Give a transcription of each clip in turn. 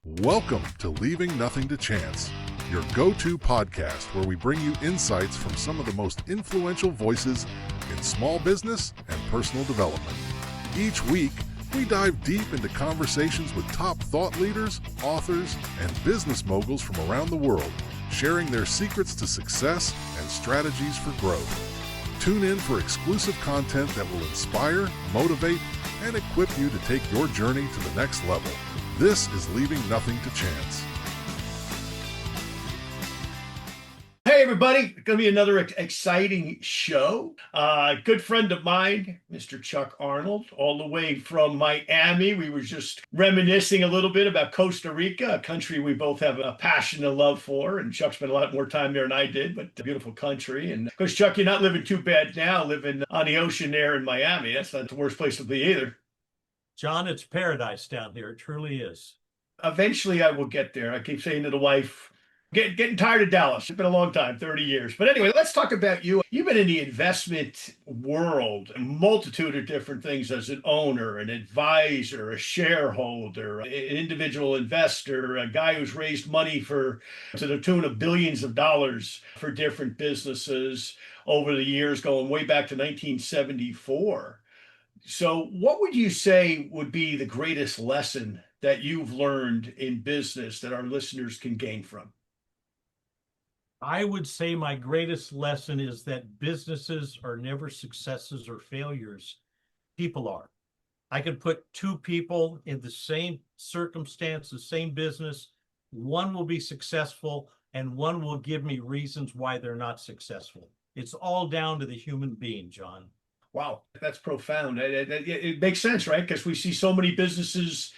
Welcome to Leaving Nothing to Chance, your go-to podcast where we bring you insights from some of the most influential voices in small business and personal development. Each week, we dive deep into conversations with top thought leaders, authors, and business moguls from around the world, sharing their secrets to success and strategies for growth. Tune in for exclusive content that will inspire, motivate, and equip you to take your journey to the next level. This is Leaving Nothing to Chance. Hey, everybody. It's going to be another exciting show. A good friend of mine, Mr. Chuck Arnold, all the way from Miami. We were just reminiscing a little bit about Costa Rica, a country we both have a passion and love for. And Chuck spent a lot more time there than I did, but a beautiful country. And of course, Chuck, you're not living too bad now, living on the ocean there in Miami. That's not the worst place to be either. John, it's paradise down here. It truly is. Eventually, I will get there. I keep saying to the wife, getting tired of Dallas. It's been a long time, 30 years. But anyway, let's talk about you. You've been in the investment world, a multitude of different things as an owner, an advisor, a shareholder, an individual investor, a guy who's raised money to the tune of billions of dollars for different businesses over the years, going way back to 1974. So what would you say would be the greatest lesson that you've learned in business that our listeners can gain from? I would say my greatest lesson is that businesses are never successes or failures. People are. I could put two people in the same circumstance, the same business. One will be successful and one will give me reasons why they're not successful. It's all down to the human being, John. Wow, that's profound. It makes sense, right? Because we see so many businesses,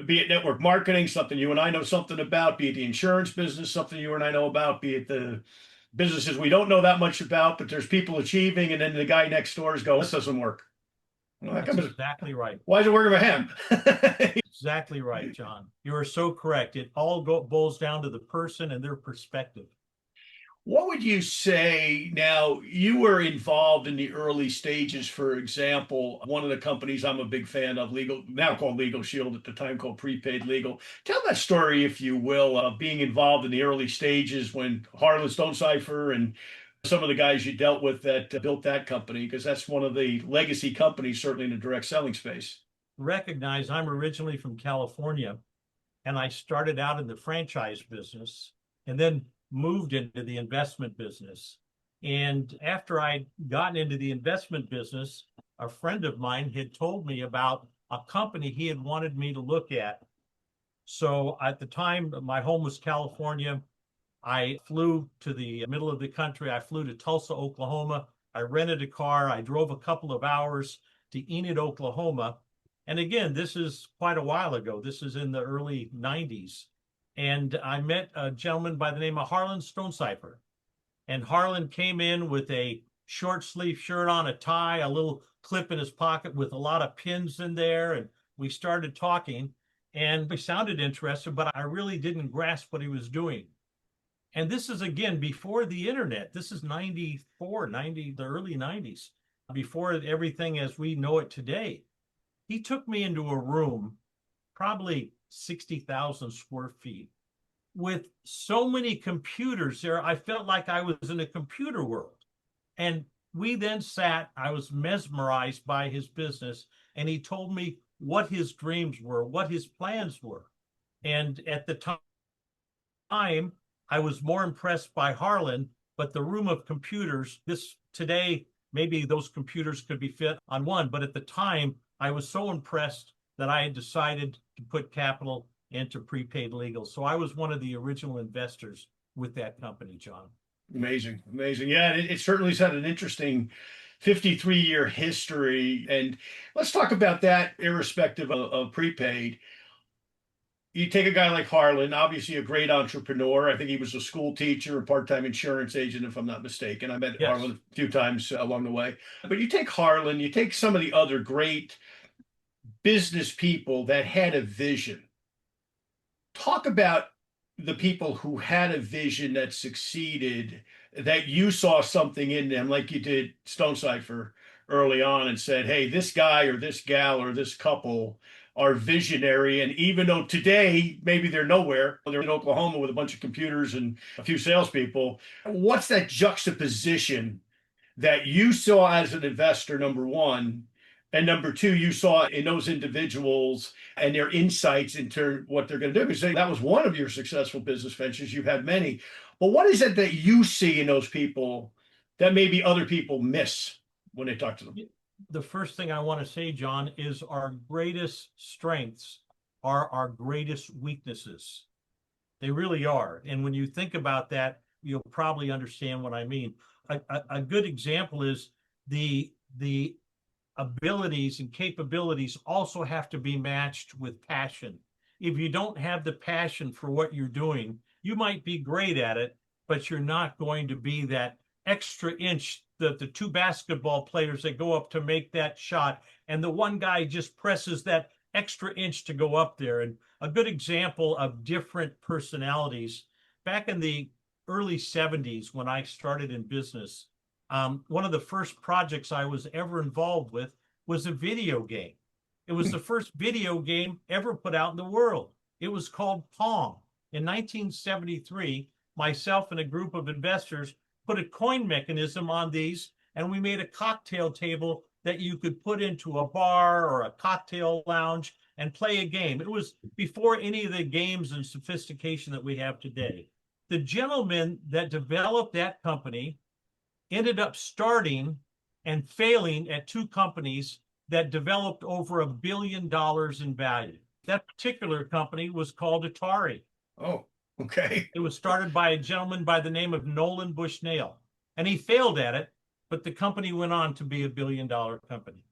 be it network marketing, something you and I know something about, be it the insurance business, something you and I know about, be it the businesses we don't know that much about, but there's people achieving, and then the guy next door is going, this doesn't work. Well, That's exactly right. Why is it working for him? Exactly right, John. You are so correct. It all boils down to the person and their perspective. What would you say now? You were involved in the early stages, for example, one of the companies I'm a big fan of, now called LegalShield, at the time called Prepaid Legal. Tell that story, if you will, of being involved in the early stages when Harlan Stonesipher and some of the guys you dealt with that built that company, because that's one of the legacy companies, certainly in the direct selling space. Recognize I'm originally from California, and I started out in the franchise business and then moved into the investment business. And after I'd gotten into the investment business, a friend of mine had told me about a company he had wanted me to look at. So at the time, my home was California. I flew to the middle of the country. I flew to Tulsa, Oklahoma. I rented a car. I drove a couple of hours to Enid, Oklahoma. And again, this is quite a while ago. This is in the early 90s. And I met a gentleman by the name of Harlan Stonesipher. And Harlan came in with a short sleeve shirt on, a tie, a little clip in his pocket with a lot of pins in there. And we started talking, and we sounded interested, but I really didn't grasp what he was doing. And this is, again, before the internet. This is 94, the early 90s, before everything as we know it today. He took me into a room, probably 60,000 square feet, with so many computers there. I felt like I was in a computer world. And we then sat, I was mesmerized by his business, and he told me what his dreams were, what his plans were. And at the time, I was more impressed by Harlan, but the room of computers, today, maybe those computers could be fit on one, but at the time, I was so impressed that I had decided to put capital into Prepaid Legal. So I was one of the original investors with that company, John. Amazing, amazing. Yeah, it certainly has had an interesting 53-year history. And let's talk about that irrespective of Prepaid. You take a guy like Harlan, obviously a great entrepreneur. I think he was a school teacher, a part-time insurance agent, if I'm not mistaken. I met Harlan a few times along the way. But you take Harlan, you take some of the other great business people that had a vision. Talk about the people who had a vision that succeeded, that you saw something in them, like you did Stonesipher early on, and said, hey, this guy or this gal or this couple are visionary. And even though today maybe they're nowhere, they're in Oklahoma with a bunch of computers and a few salespeople, what's that juxtaposition that you saw as an investor, number one, and number two, you saw in those individuals and their insights into what they're going to do? Because that was one of your successful business ventures. You've had many. But what is it that you see in those people that maybe other people miss when they talk to them? The first thing I want to say, John, is our greatest strengths are our greatest weaknesses. They really are. And when you think about that, you'll probably understand what I mean. A good example is the abilities and capabilities also have to be matched with passion. If you don't have the passion for what you're doing, you might be great at it, but you're not going to be that extra inch, the two basketball players that go up to make that shot, and the one guy just presses that extra inch to go up there. And a good example of different personalities, back in the early 70s when I started in business, one of the first projects I was ever involved with was a video game. It was the first video game ever put out in the world. It was called Pong. In 1973, myself and a group of investors put a coin mechanism on these, and we made a cocktail table that you could put into a bar or a cocktail lounge and play a game. It was before any of the games and sophistication that we have today. The gentleman that developed that company ended up starting and failing at two companies that developed over $1 billion in value. That particular company was called Atari. Oh, okay. It was started by a gentleman by the name of Nolan Bushnell, and he failed at it, but the company went on to be $1 billion company.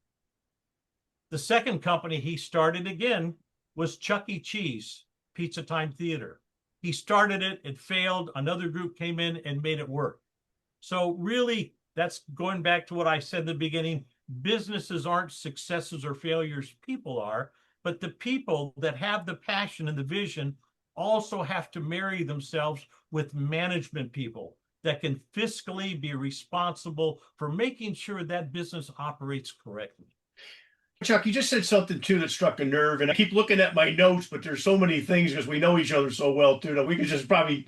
The second company he started again was Chuck E. Cheese, Pizza Time Theater. He started it, it failed, another group came in and made it work. So really, that's going back to what I said in the beginning. Businesses aren't successes or failures, people are, but the people that have the passion and the vision also have to marry themselves with management people that can fiscally be responsible for making sure that business operates correctly. Chuck, you just said something too that struck a nerve, and I keep looking at my notes, but there's so many things because we know each other so well too that we could just probably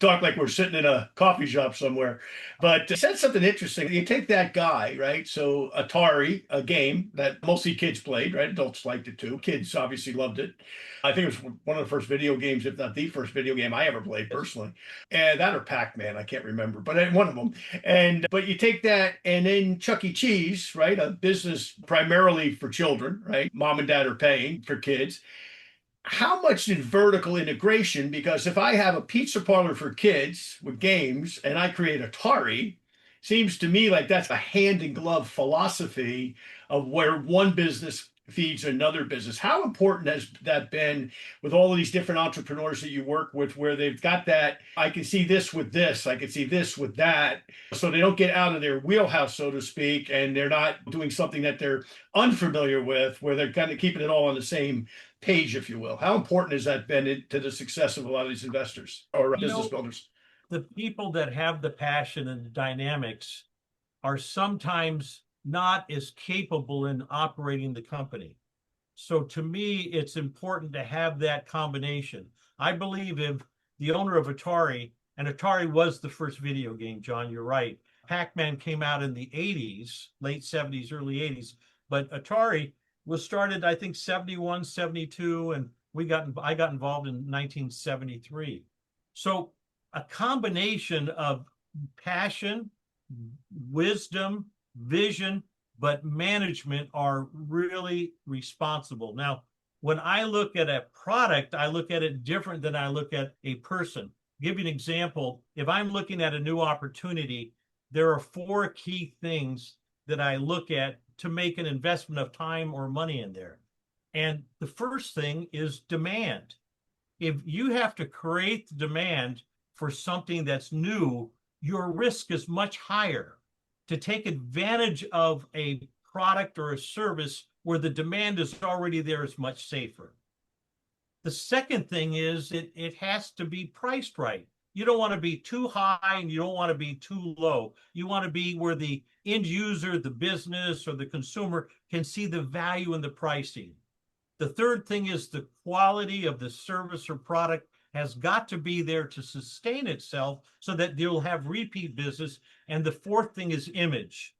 talk like we're sitting in a coffee shop somewhere. But you said something interesting. You take that guy, right? So Atari, a game that mostly kids played, right? Adults liked it too. Kids obviously loved it. I think it was one of the first video games, if not the first video game I ever played personally. And that or Pac-Man, I can't remember, but one of them. But you take that and then Chuck E. Cheese, right? A business primarily for children, right? Mom and dad are paying for kids. How much did vertical integration? Because if I have a pizza parlor for kids with games and I create Atari, seems to me like that's a hand in glove philosophy of where one business feeds another business. How important has that been with all of these different entrepreneurs that you work with, where they've got that, I can see this with this, I can see this with that, so they don't get out of their wheelhouse, so to speak, and they're not doing something that they're unfamiliar with, where they're kind of keeping it all on the same page, if you will. How important has that been to the success of a lot of these investors or business builders? The people that have the passion and the dynamics are sometimes not as capable in operating the company. So to me, it's important to have that combination. I believe if the owner of Atari, and Atari was the first video game, John, you're right. Pac-Man came out in the 80s, late 70s, early 80s, but Atari was started, I think, 71, 72, and I got involved in 1973. So a combination of passion, wisdom, vision, but management are really responsible. Now, when I look at a product, I look at it different than I look at a person. I'll give you an example. If I'm looking at a new opportunity, there are 4 key things that I look at to make an investment of time or money in there. And the first thing is demand. If you have to create the demand for something that's new, your risk is much higher. To take advantage of a product or a service where the demand is already there is much safer. The second thing is it has to be priced right. You don't want to be too high and you don't want to be too low. You want to be where the end user, the business, or the consumer can see the value in the pricing. The third thing is the quality of the service or product has got to be there to sustain itself so that you'll have repeat business. And the fourth thing is image.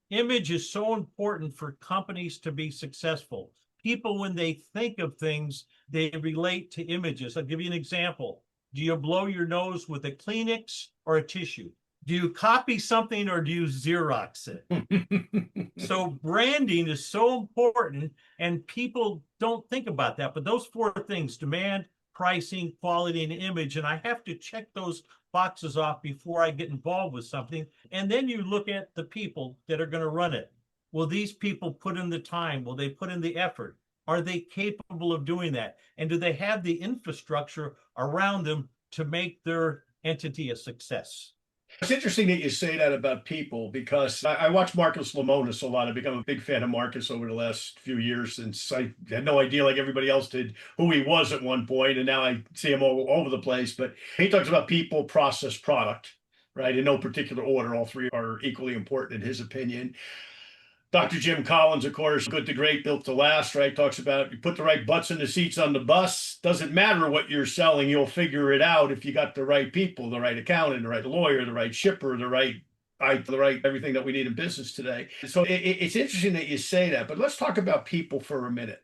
Image is so important for companies to be successful. People, when they think of things, they relate to images. I'll give you an example. Do you blow your nose with a Kleenex or a tissue? Do you copy something or do you Xerox it? So branding is so important, and people don't think about that. But those four things: demand, pricing, quality, and image. And I have to check those boxes off before I get involved with something. And then you look at the people that are going to run it. Will these people put in the time? Will they put in the effort? Are they capable of doing that? And do they have the infrastructure around them to make their entity a success? It's interesting that you say that about people, because I watch Marcus Lemonis a lot. I've become a big fan of Marcus over the last few years, since I had no idea, like everybody else did, who he was at one point, and now I see him all over the place. But he talks about people, process, product, right? In no particular order. All three are equally important in his opinion. Dr. Jim Collins, of course, Good to Great, Built to Last, right? Talks about you put the right butts in the seats on the bus. Doesn't matter what you're selling, you'll figure it out if you got the right people, the right accountant, the right lawyer, the right shipper, the right everything that we need in business today. So it's interesting that you say that, but let's talk about people for a minute.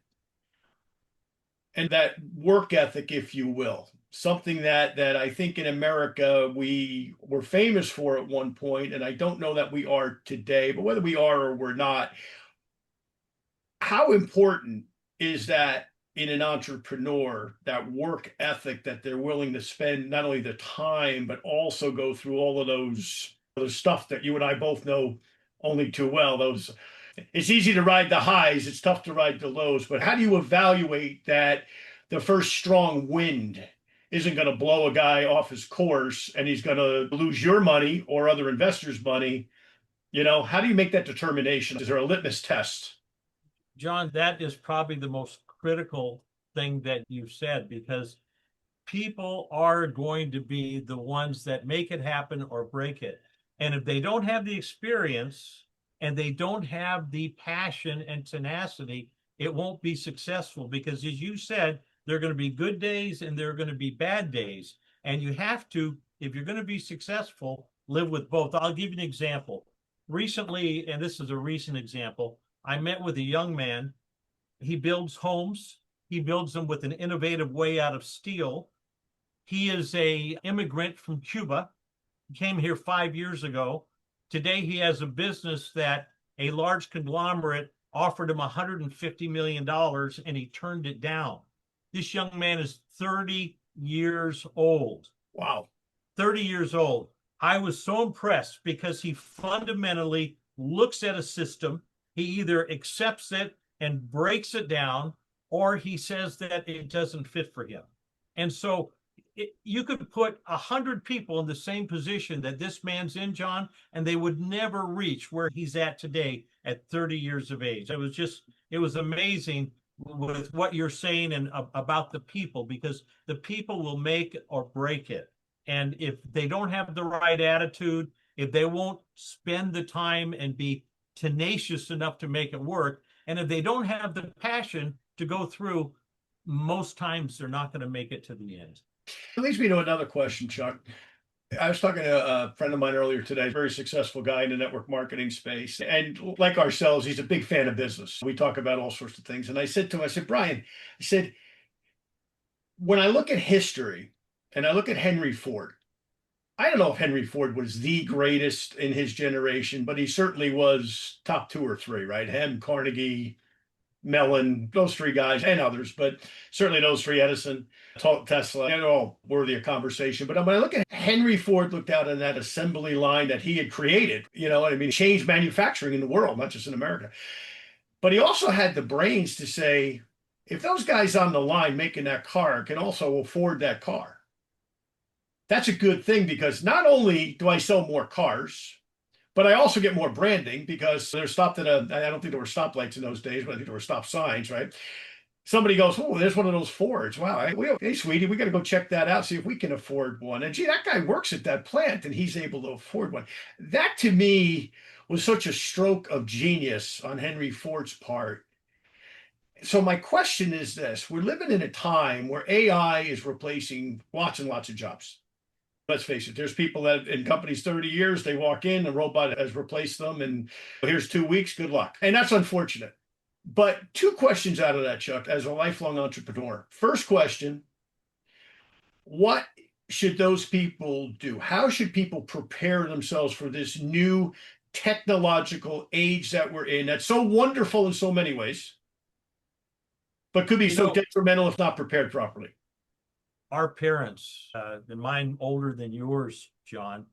And that work ethic, if you will, something that I think in America we were famous for at one point, and I don't know that we are today, but whether we are or we're not, how important is that in an entrepreneur, that work ethic, that they're willing to spend not only the time, but also go through all of those stuff that you and I both know only too well. It's easy to ride the highs, it's tough to ride the lows, but how do you evaluate that the first strong wind isn't going to blow a guy off his course and he's going to lose your money or other investors' money? How do you make that determination? Is there a litmus test? John, that is probably the most critical thing that you've said, because people are going to be the ones that make it happen or break it. And if they don't have the experience and they don't have the passion and tenacity, it won't be successful, because as you said, there are going to be good days and there are going to be bad days. And you have to, if you're going to be successful, live with both. I'll give you an example. Recently, and this is a recent example, I met with a young man. He builds homes. He builds them with an innovative way out of steel. He is an immigrant from Cuba. He came here 5 years ago. Today, he has a business that a large conglomerate offered him $150 million, and he turned it down. This young man is 30 years old. Wow. 30 years old. I was so impressed because he fundamentally looks at a system. He either accepts it and breaks it down, or he says that it doesn't fit for him. And so you could put 100 people in the same position that this man's in, John, and they would never reach where he's at today at 30 years of age. It was amazing with what you're saying and about the people, because the people will make or break it. And if they don't have the right attitude, if they won't spend the time and be tenacious enough to make it work, and if they don't have the passion to go through, most times they're not going to make it to the end. It leads me to another question, Chuck. I was talking to a friend of mine earlier today, a very successful guy in the network marketing space. And like ourselves, he's a big fan of business. We talk about all sorts of things. And I said to him, Brian, when I look at history and I look at Henry Ford, I don't know if Henry Ford was the greatest in his generation, but he certainly was top 2 or 3, right? Him, Carnegie, Mellon, those 3 guys, and others, but certainly those 3, Edison, Tesla, they're all worthy of conversation. But when I look at Henry Ford, looked out on that assembly line that he had created, changed manufacturing in the world, not just in America. But he also had the brains to say, if those guys on the line making that car can also afford that car, that's a good thing, because not only do I sell more cars, but I also get more branding, because they're stopped at I don't think there were stoplights in those days, but I think there were stop signs, right? Somebody goes, oh, there's one of those Fords. Wow. Hey, sweetie, we got to go check that out, see if we can afford one. And gee, that guy works at that plant and he's able to afford one. That to me was such a stroke of genius on Henry Ford's part. So my question is this: we're living in a time where AI is replacing lots and lots of jobs. Let's face it, there's people that in companies 30 years, they walk in, a robot has replaced them, and here's 2 weeks, good luck. And that's unfortunate. But two questions out of that, Chuck, as a lifelong entrepreneur. First question: what should those people do? How should people prepare themselves for this new technological age that we're in? That's so wonderful in so many ways, but could be so detrimental if not prepared properly. Our parents, and mine older than yours, John,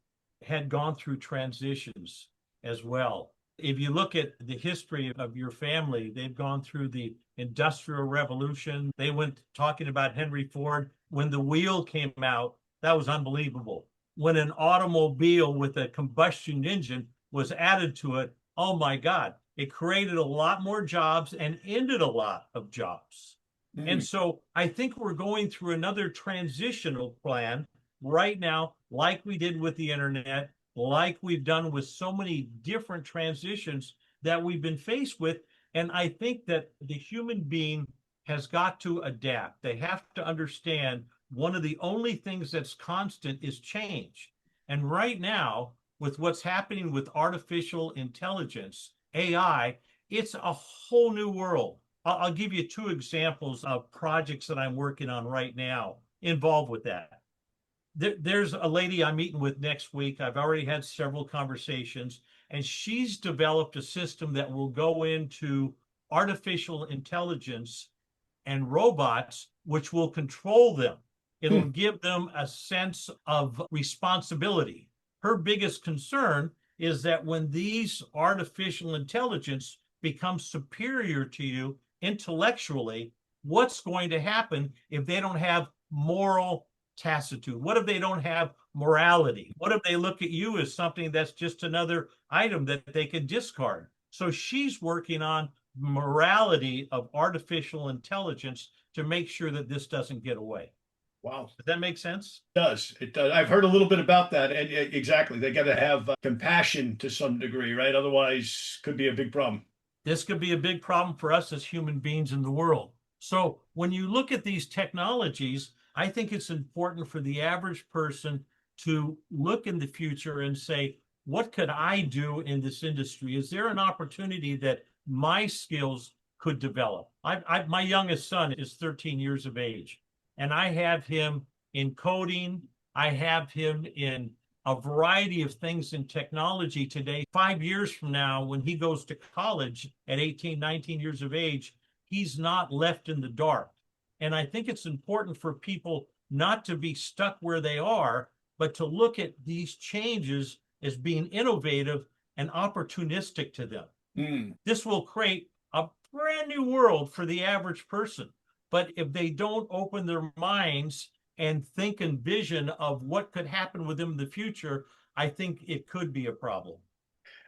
had gone through transitions as well. If you look at the history of your family, they've gone through the Industrial Revolution. They went talking about Henry Ford. When the wheel came out, that was unbelievable. When an automobile with a combustion engine was added to it, oh my God, it created a lot more jobs and ended a lot of jobs. And so I think we're going through another transitional plan right now, like we did with the internet, like we've done with so many different transitions that we've been faced with. And I think that the human being has got to adapt. They have to understand one of the only things that's constant is change. And right now, with what's happening with artificial intelligence, AI, it's a whole new world. I'll give you two examples of projects that I'm working on right now involved with that. There's a lady I'm meeting with next week. I've already had several conversations, and she's developed a system that will go into artificial intelligence and robots, which will control them. It'll give them a sense of responsibility. Her biggest concern is that when these artificial intelligence becomes superior to you intellectually, what's going to happen if they don't have moral tacitus? What if they don't have morality? What if they look at you as something that's just another item that they can discard? So she's working on morality of artificial intelligence to make sure that this doesn't get away. Wow. Does that make sense? It does. It does. I've heard a little bit about that. And exactly, they got to have compassion to some degree, right? Otherwise, could be a big problem. This could be a big problem for us as human beings in the world. So when you look at these technologies, I think it's important for the average person to look in the future and say, what could I do in this industry? Is there an opportunity that my skills could develop? My youngest son is 13 years of age, and I have him in coding. I have him in a variety of things in technology today. 5 years from now, when he goes to college at 18, 19 years of age, he's not left in the dark. And I think it's important for people not to be stuck where they are, but to look at these changes as being innovative and opportunistic to them. This will create a brand new world for the average person. But if they don't open their minds and think and vision of what could happen with them in the future, I think it could be a problem.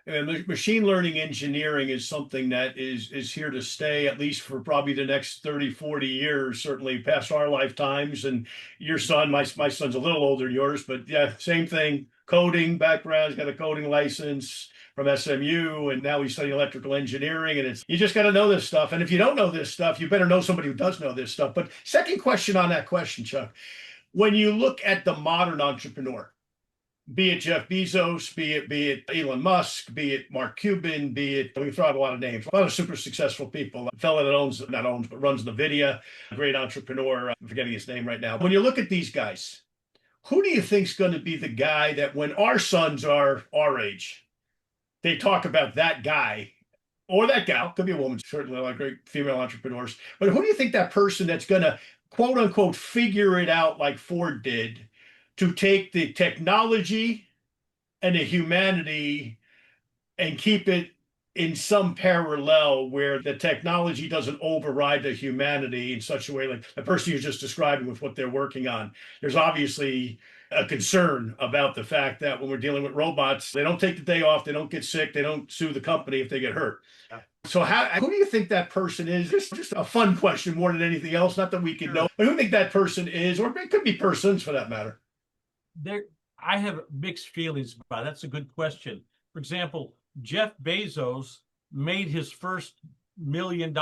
And machine learning engineering is something that is here to stay, at least for probably the next 30, 40 years, certainly past our lifetimes. And your son, my son's a little older than yours, but yeah, same thing. Coding background, he's got a coding license from SMU, and now he's studying electrical engineering. And you just got to know this stuff. And if you don't know this stuff, you better know somebody who does know this stuff. But second question on that question, Chuck, when you look at the modern entrepreneur, be it Jeff Bezos, be it Elon Musk, be it Mark Cuban, be it, we throw out a lot of names, a lot of super successful people. A fellow that but runs NVIDIA, a great entrepreneur. I'm forgetting his name right now. When you look at these guys, who do you think is going to be the guy that when our sons are our age, they talk about that guy or that gal, could be a woman, certainly a lot of great female entrepreneurs, but who do you think that person that's going to quote unquote figure it out like Ford did, to take the technology and the humanity and keep it in some parallel where the technology doesn't override the humanity in such a way, like the person you're just describing with what they're working on? There's obviously a concern about the fact that when we're dealing with robots, they don't take the day off, they don't get sick, they don't sue the company if they get hurt. Yeah. So who do you think that person is? Just a fun question more than anything else, not that we can know, but who do you think that person is, or it could be persons for that matter? I have mixed feelings about it. That's a good question. For example, Jeff Bezos made his first million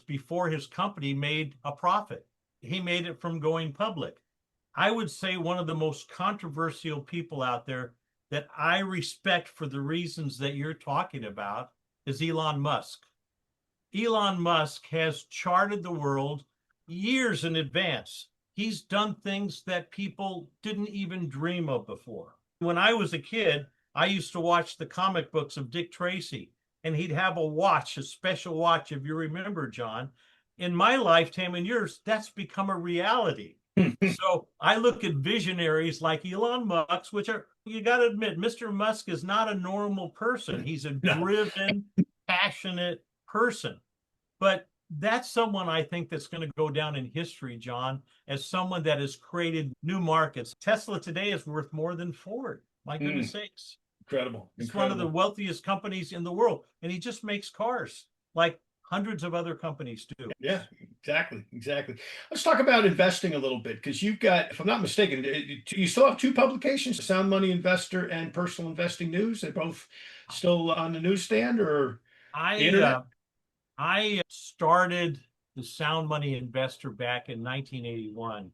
before his company made a profit. He made it from going public. I would say one of the most controversial people out there that I respect for the reasons that you're talking about is Elon Musk. Elon Musk has charted the world years in advance. He's done things that people didn't even dream of before. When I was a kid, I used to watch the comic books of Dick Tracy, and he'd have a watch, a special watch, if you remember, John. In my lifetime and yours, that's become a reality. So I look at visionaries like Elon Musk, which are, you got to admit, Mr. Musk is not a normal person. He's a driven, passionate person. But that's someone I think that's going to go down in history, John, as someone that has created new markets. Tesla today is worth more than Ford. My goodness sakes. Incredible. It's one of the wealthiest companies in the world. And he just makes cars like hundreds of other companies do. Yeah, exactly. Let's talk about investing a little bit, because you've got, if I'm not mistaken, you still have two publications, Sound Money Investor and Personal Investing News. They're both still on the newsstand or the internet? I started the Sound Money Investor back in 1981,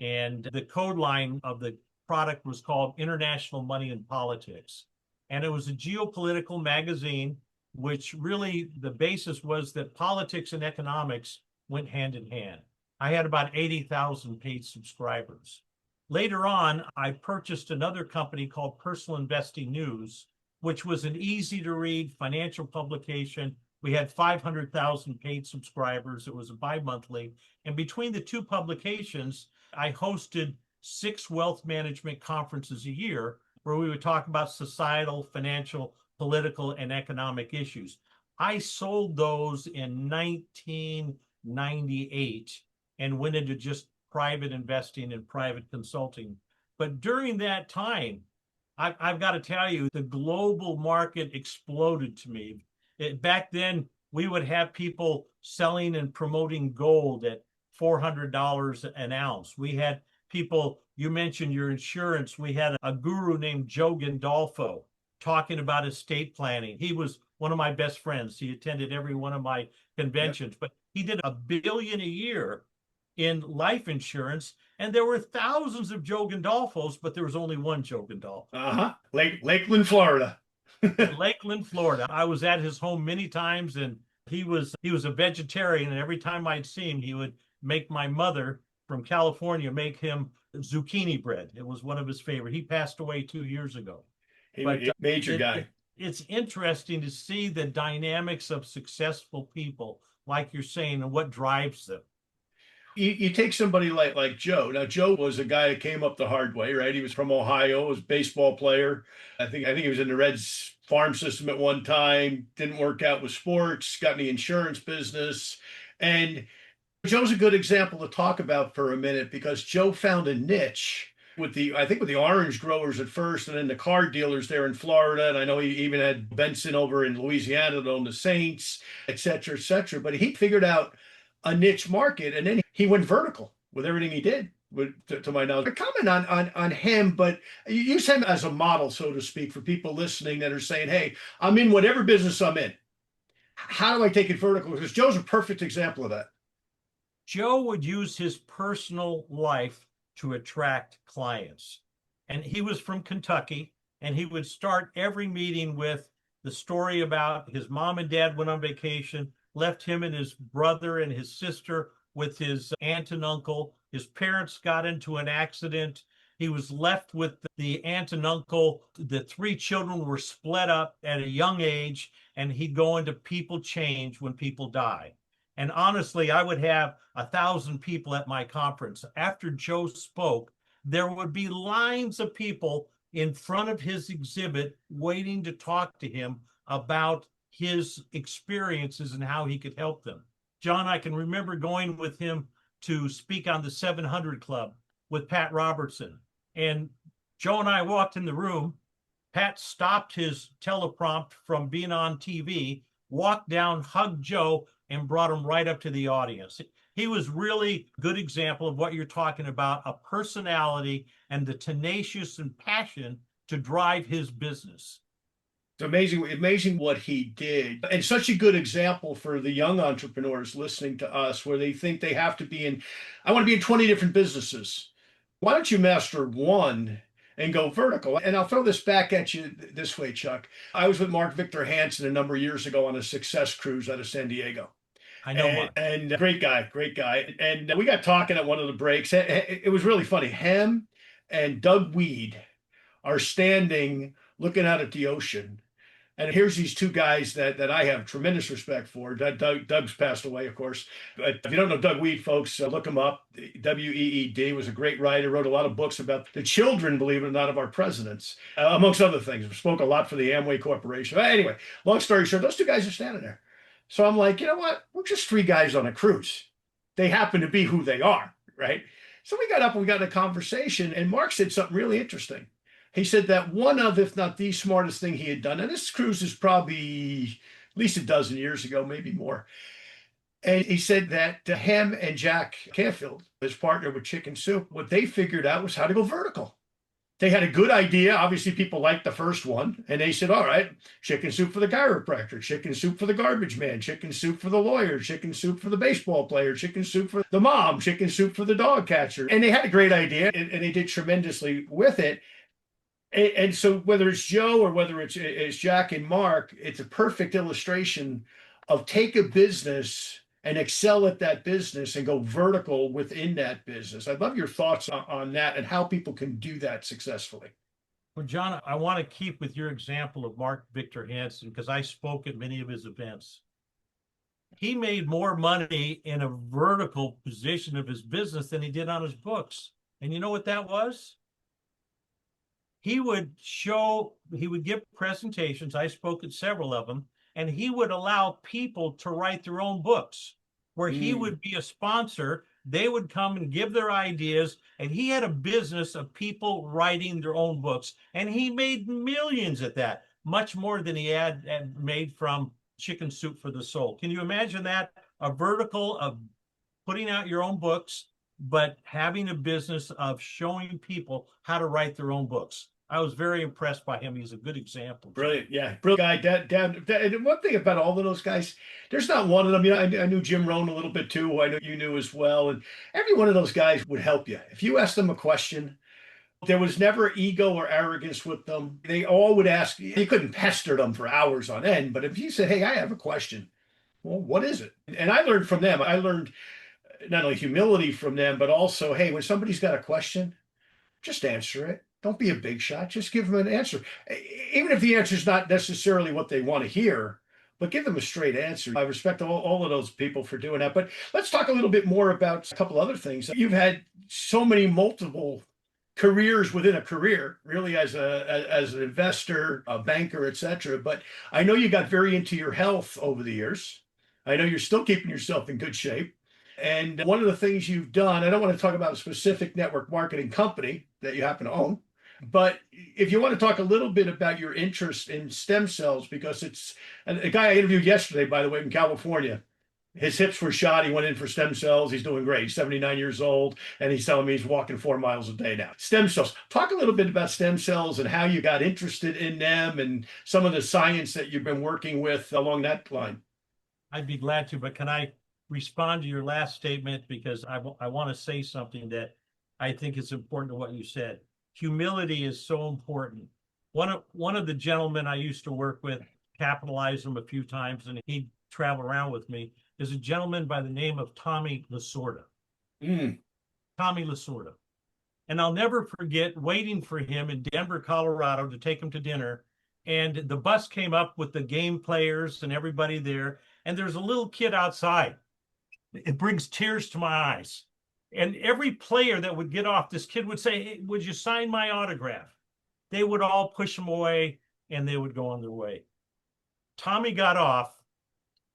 and the code line of the product was called International Money and Politics. And it was a geopolitical magazine, which really the basis was that politics and economics went hand in hand. I had about 80,000 paid subscribers. Later on, I purchased another company called Personal Investing News, which was an easy to read financial publication. We had 500,000 paid subscribers. It was a bi-monthly. And between the two publications, I hosted 6 wealth management conferences a year where we would talk about societal, financial, political, and economic issues. I sold those in 1998 and went into just private investing and private consulting. But during that time, I've got to tell you, the global market exploded to me. Back then, we would have people selling and promoting gold at $400 an ounce. We had people, you mentioned your insurance. We had a guru named Joe Gandolfo talking about estate planning. He was one of my best friends. He attended every one of my conventions, but he did $1 billion a year in life insurance. And there were thousands of Joe Gandolfos, but there was only one Joe Gandolfo. Lakeland, Florida. Lakeland, Florida. I was at his home many times, and he was a vegetarian. And every time I'd see him, he would make my mother from California make him zucchini bread. It was one of his favorite. He passed away 2 years ago. Major guy. It's interesting to see the dynamics of successful people, like you're saying, and what drives them. You take somebody like Joe. Now, Joe was a guy that came up the hard way, right? He was from Ohio, was a baseball player. I think he was in the Reds farm system at one time, didn't work out with sports, got in the insurance business. And Joe's a good example to talk about for a minute, because Joe found a niche with the orange growers at first, and then the car dealers there in Florida. And I know he even had Benson over in Louisiana that owned the Saints, et cetera, et cetera. But he figured out a niche market, and then he went vertical with everything he did, to my knowledge. A comment on him, but use him as a model, so to speak, for people listening that are saying, hey, I'm in whatever business I'm in. How do I take it vertical? Because Joe's a perfect example of that. Joe would use his personal life to attract clients. And he was from Kentucky, and he would start every meeting with the story about his mom and dad went on vacation, left him and his brother and his sister with his aunt and uncle. His parents got into an accident. He was left with the aunt and uncle. The 3 children were split up at a young age, and he'd go into people change when people die. And honestly, I would have 1,000 people at my conference. After Joe spoke, there would be lines of people in front of his exhibit waiting to talk to him about his experiences and how he could help them. John, I can remember going with him to speak on the 700 Club with Pat Robertson. And Joe and I walked in the room. Pat stopped his teleprompt from being on TV, walked down, hugged Joe, and brought him right up to the audience. He was really a good example of what you're talking about, a personality and the tenacious and passion to drive his business. It's amazing what he did. And such a good example for the young entrepreneurs listening to us, where they think they have to be in, I want to be in 20 different businesses. Why don't you master one and go vertical? And I'll throw this back at you this way, Chuck. I was with Mark Victor Hansen a number of years ago on a success cruise out of San Diego. I know Mark. And great guy, great guy. And we got talking at one of the breaks. It was really funny. Him and Doug Weed are standing looking out at the ocean. And here's these two guys that I have tremendous respect for. Doug's passed away, of course. But if you don't know Doug Weed, folks, look him up. Weed was a great writer, wrote a lot of books about the children, believe it or not, of our presidents, amongst other things. Spoke a lot for the Amway Corporation. But anyway, long story short, those two guys are standing there. So I'm like, you know what? We're just three guys on a cruise. They happen to be who they are, right? So we got up and we got in a conversation, and Mark said something really interesting. He said that one of, if not the smartest thing he had done, and this cruise is probably at least a dozen years ago, maybe more. And he said that him and Jack Canfield, his partner with Chicken Soup, what they figured out was how to go vertical. They had a good idea. Obviously, people liked the first one. And they said, all right, chicken soup for the chiropractor, chicken soup for the garbage man, chicken soup for the lawyer, chicken soup for the baseball player, chicken soup for the mom, chicken soup for the dog catcher. And they had a great idea, and they did tremendously with it. And so whether it's Joe or whether it's Jack and Mark, it's a perfect illustration of take a business and excel at that business and go vertical within that business. I'd love your thoughts on that and how people can do that successfully. Well, John, I want to keep with your example of Mark Victor Hansen because I spoke at many of his events. He made more money in a vertical position of his business than he did on his books. And you know what that was? He would give presentations. I spoke at several of them, and he would allow people to write their own books where he would be a sponsor. They would come and give their ideas, and he had a business of people writing their own books, and he made millions at that, much more than he had made from Chicken Soup for the Soul. Can you imagine that? A vertical of putting out your own books, but having a business of showing people how to write their own books. I was very impressed by him. He's a good example. Brilliant. Yeah. Brilliant guy. And one thing about all of those guys, there's not one of them. You know, I knew Jim Rohn a little bit too. I know you knew as well. And every one of those guys would help you. If you asked them a question, there was never ego or arrogance with them. They all would ask, you couldn't pester them for hours on end. But if you said, hey, I have a question, well, what is it? And I learned from them. I learned not only humility from them, but also, hey, when somebody's got a question, just answer it. Don't be a big shot. Just give them an answer. Even if the answer is not necessarily what they want to hear, but give them a straight answer. I respect all of those people for doing that. But let's talk a little bit more about a couple other things. You've had so many multiple careers within a career, really, as an investor, a banker, etc. But I know you got very into your health over the years. I know you're still keeping yourself in good shape. And one of the things you've done, I don't want to talk about a specific network marketing company that you happen to own, but if you want to talk a little bit about your interest in stem cells, because it's a guy I interviewed yesterday, by the way, in California. His hips were shot. He went in for stem cells. He's doing great. He's 79 years old, and he's telling me he's walking 4 miles a day now. Stem cells. Talk a little bit about stem cells and how you got interested in them and some of the science that you've been working with along that line. I'd be glad to, but can I respond to your last statement, because I want to say something that I think is important to what you said. Humility is so important. One of the gentlemen I used to work with, capitalized him a few times, and he'd travel around with me, is a gentleman by the name of Tommy Lasorda. Tommy Lasorda. And I'll never forget waiting for him in Denver, Colorado to take him to dinner. And the bus came up with the game players and everybody there. And there's a little kid outside. It brings tears to my eyes. And every player that would get off, this kid would say, hey, would you sign my autograph? They would all push him away and they would go on their way. Tommy got off.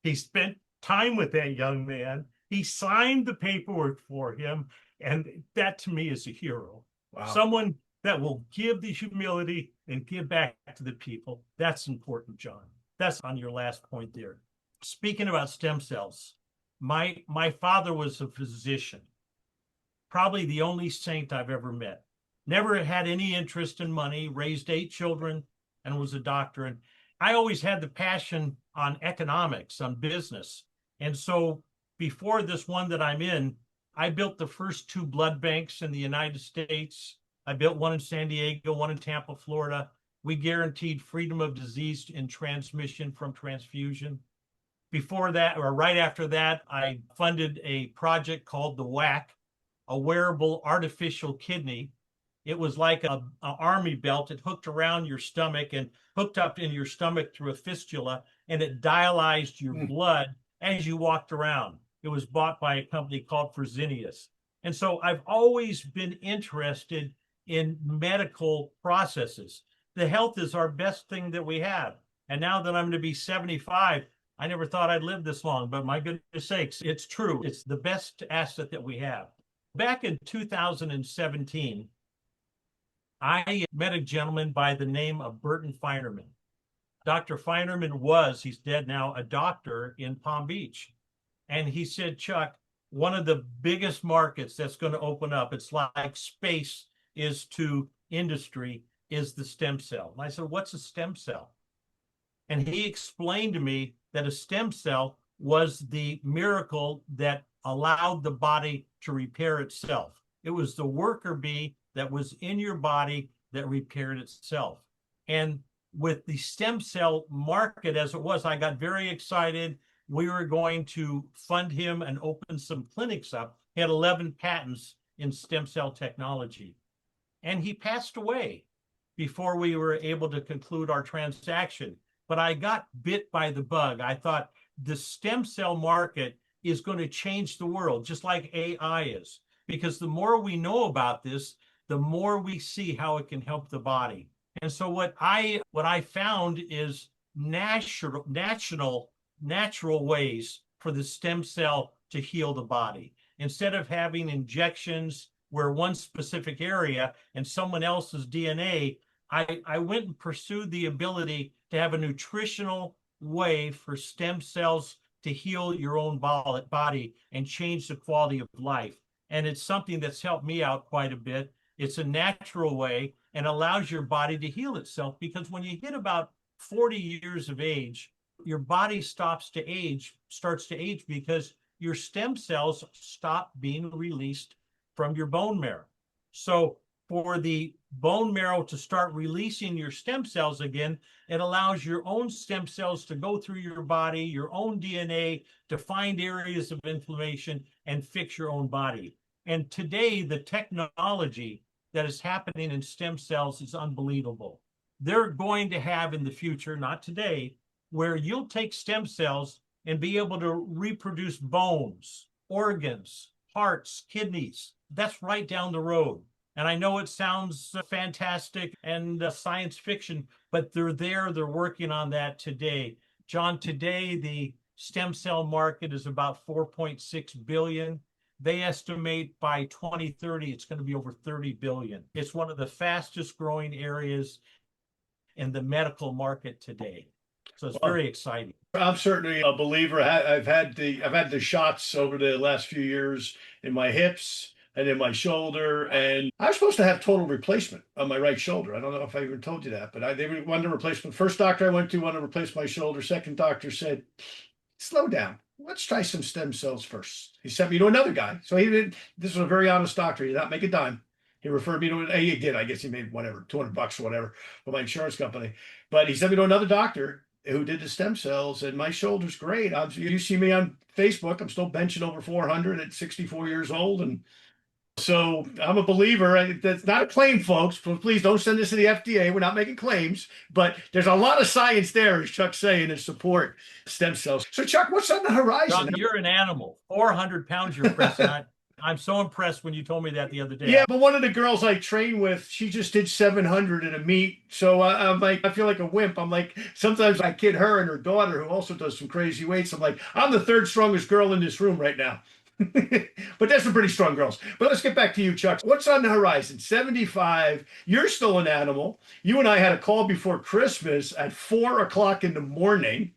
He spent time with that young man. He signed the paperwork for him. And that to me is a hero. Wow. Someone that will give the humility and give back to the people. That's important, John. That's on your last point there. Speaking about stem cells, my father was a physician, probably the only saint I've ever met. Never had any interest in money, raised 8 children, and was a doctor. I always had the passion on economics, on business. And so before this one that I'm in, I built the first 2 blood banks in the United States. I built one in San Diego, one in Tampa, Florida. We guaranteed freedom of disease and transmission from transfusion. Before that, or right after that, I funded a project called the WAC, a wearable artificial kidney. It was like an army belt. It hooked around your stomach and hooked up in your stomach through a fistula, and it dialyzed your blood as you walked around. It was bought by a company called Fresenius. And so I've always been interested in medical processes. The health is our best thing that we have. And now that I'm going to be 75, I never thought I'd live this long, but my goodness sakes, it's true. It's the best asset that we have. Back in 2017, I met a gentleman by the name of Burton Feinerman. Dr. Feinerman he's dead now, a doctor in Palm Beach. And he said, Chuck, one of the biggest markets that's going to open up, it's like space is to industry, is the stem cell. And I said, what's a stem cell? And he explained to me that a stem cell was the miracle that allowed the body to repair itself. It was the worker bee that was in your body that repaired itself. And with the stem cell market as it was, I got very excited. We were going to fund him and open some clinics up. He had 11 patents in stem cell technology. And he passed away before we were able to conclude our transaction. But I got bit by the bug. I thought the stem cell market is going to change the world, just like AI is. Because the more we know about this, the more we see how it can help the body. And so what I found is natural ways for the stem cell to heal the body. Instead of having injections where one specific area and someone else's DNA, I went and pursued the ability to have a nutritional way for stem cells to heal your own body and change the quality of life. And it's something that's helped me out quite a bit. It's a natural way and allows your body to heal itself, because when you hit about 40 years of age, your body starts to age because your stem cells stop being released from your bone marrow. So for the bone marrow to start releasing your stem cells again, it allows your own stem cells to go through your body, your own DNA, to find areas of inflammation and fix your own body. And today, the technology that is happening in stem cells is unbelievable. They're going to have in the future, not today, where you'll take stem cells and be able to reproduce bones, organs, hearts, kidneys. That's right down the road. And I know it sounds fantastic and science fiction, but they're there. They're working on that today. John, today the stem cell market is about 4.6 billion. They estimate by 2030, it's going to be over 30 billion. It's one of the fastest growing areas in the medical market today. So it's very exciting. I'm certainly a believer. I've had the shots over the last few years in my hips and in my shoulder, and I was supposed to have total replacement on my right shoulder. I don't know if I even told you that, but they wanted to replace me. First doctor I went to wanted to replace my shoulder. Second doctor said, slow down. Let's try some stem cells first. He sent me to another guy. So this was a very honest doctor. He did not make a dime. He referred me to, he did, I guess he made whatever, $200 or whatever for my insurance company. But he sent me to another doctor who did the stem cells, and my shoulder's great. You see me on Facebook. I'm still benching over 400 at 64 years old. And so I'm a believer. That's not a claim, folks. Please don't send this to the FDA. We're not making claims, but there's a lot of science there, as Chuck's saying, to support stem cells. So Chuck, what's on the horizon? John, you're an animal. 400 pounds you're pressing. I'm so impressed when you told me that the other day. Yeah, but one of the girls I train with, she just did 700 in a meet. So I'm like, I feel like a wimp. I'm like, sometimes I kid her and her daughter, who also does some crazy weights. I'm like, I'm the third strongest girl in this room right now. But there's some pretty strong girls. But let's get back to you, Chuck. What's on the horizon? 75. You're still an animal. You and I had a call before Christmas at 4 o'clock in the morning,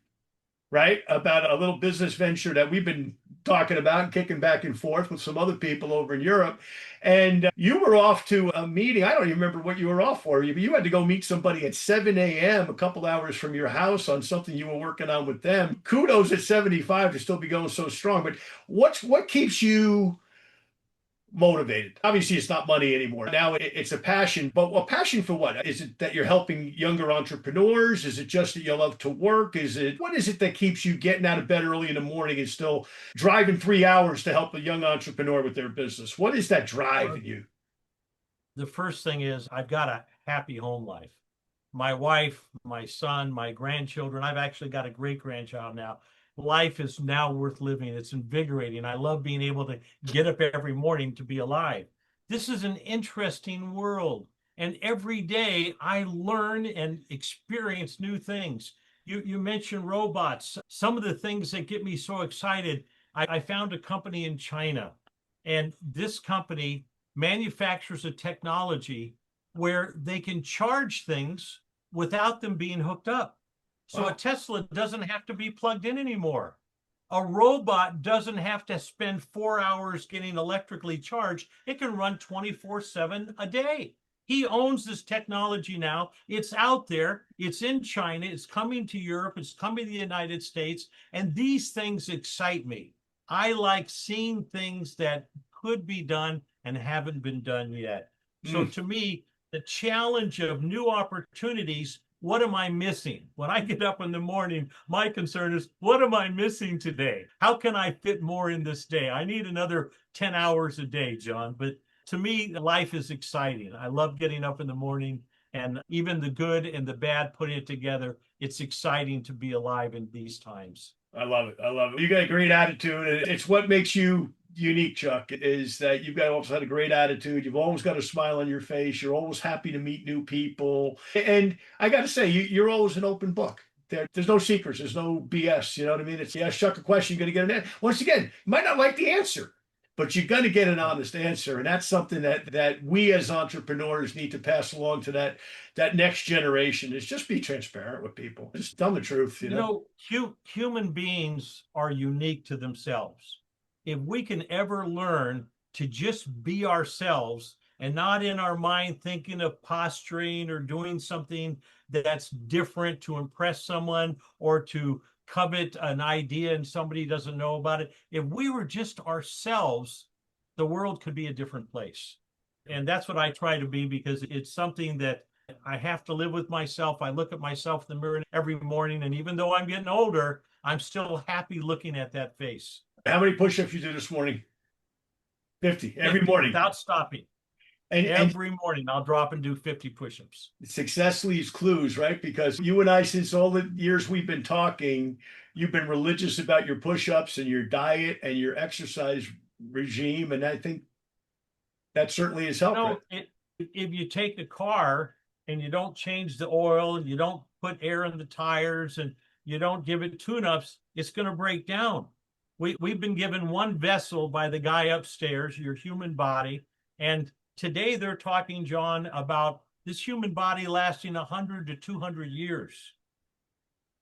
right? About a little business venture that we've been talking about and kicking back and forth with some other people over in Europe. And you were off to a meeting. I don't even remember what you were off for. You had to go meet somebody at 7 a.m., a couple hours from your house on something you were working on with them. Kudos at 75 to still be going so strong. But what keeps you motivated? Obviously, it's not money anymore. Now it's a passion, but a passion for what? Is it that you're helping younger entrepreneurs? Is it just that you love to work? What is it that keeps you getting out of bed early in the morning and still driving 3 hours to help a young entrepreneur with their business? What is that drive in you? The first thing is I've got a happy home life. My wife, my son, my grandchildren, I've actually got a great grandchild now. Life is now worth living. It's invigorating. I love being able to get up every morning to be alive. This is an interesting world. And every day I learn and experience new things. You mentioned robots. Some of the things that get me so excited, I found a company in China, and this company manufactures a technology where they can charge things without them being hooked up. So Wow. a Tesla doesn't have to be plugged in anymore. A robot doesn't have to spend 4 hours getting electrically charged. It can run 24/7 a day. He owns this technology now. It's out there. It's in China. It's coming to Europe. It's coming to the United States. And these things excite me. I like seeing things that could be done and haven't been done yet. So to me, the challenge of new opportunities, what am I missing? When I get up in the morning, my concern is, what am I missing today? How can I fit more in this day? I need another 10 hours a day, John. But to me, life is exciting. I love getting up in the morning, and even the good and the bad, putting it together. It's exciting to be alive in these times. I love it. I love it. You got a great attitude. It's what makes you unique, Chuck, is that you've got always had a great attitude. You've always got a smile on your face. You're always happy to meet new people. And I got to say, you're always an open book. There's no secrets. There's no BS. You know what I mean? It's, you ask Chuck a question, you're going to get an answer. Once again, you might not like the answer, but you're going to get an honest answer. And that's something that we as entrepreneurs need to pass along to that next generation, is just be transparent with people. Just tell them the truth. You know? Human beings are unique to themselves. If we can ever learn to just be ourselves and not in our mind thinking of posturing or doing something that's different to impress someone or to covet an idea and somebody doesn't know about it. If we were just ourselves, the world could be a different place. And that's what I try to be, because it's something that I have to live with myself. I look at myself in the mirror every morning, and even though I'm getting older, I'm still happy looking at that face. How many push-ups you do this morning? 50 every 50 morning. without stopping. And Every morning I'll drop and do 50 push-ups. success leaves clues, right? Because you and I, since all the years we've been talking, you've been religious about your push-ups and your diet and your exercise regime. And I think that certainly has helped. Right? If you take a car and you don't change the oil, you don't put air in the tires, and you don't give it tune-ups, it's going to break down. We've been given one vessel by the guy upstairs, your human body. And today they're talking, John, about this human body lasting 100 to 200 years.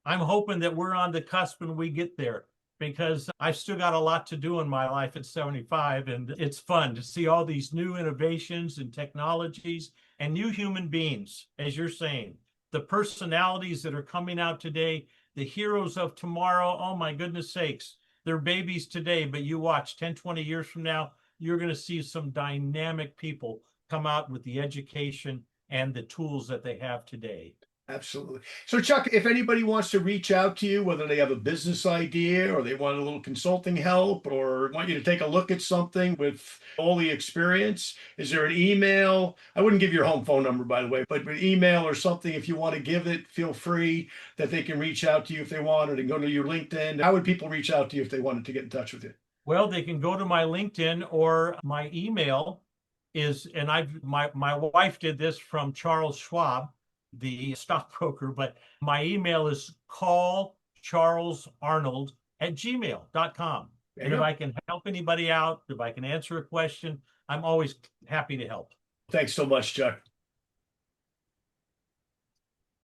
I'm hoping that we're on the cusp when we get there, because I've still got a lot to do in my life at 75. And it's fun to see all these new innovations and technologies and new human beings, as you're saying, the personalities that are coming out today, the heroes of tomorrow. Oh my goodness sakes. They're babies today, but you watch 10, 20 years from now, you're going to see some dynamic people come out with the education and the tools that they have today. Absolutely. So, Chuck, if anybody wants to reach out to you, whether they have a business idea or they want a little consulting help or want you to take a look at something with all the experience, is there an email? I wouldn't give your home phone number, by the way, but an email or something, if you want to give it, feel free, that they can reach out to you if they want, or they can go to your LinkedIn. How would people reach out to you if they wanted to get in touch with you? Well, they can go to my LinkedIn, or my email is, and my wife did this from Charles Schwab, the stockbroker, but my email is callcharlesarnold@gmail.com. And if I can help anybody out, if I can answer a question, I'm always happy to help. Thanks so much, Chuck.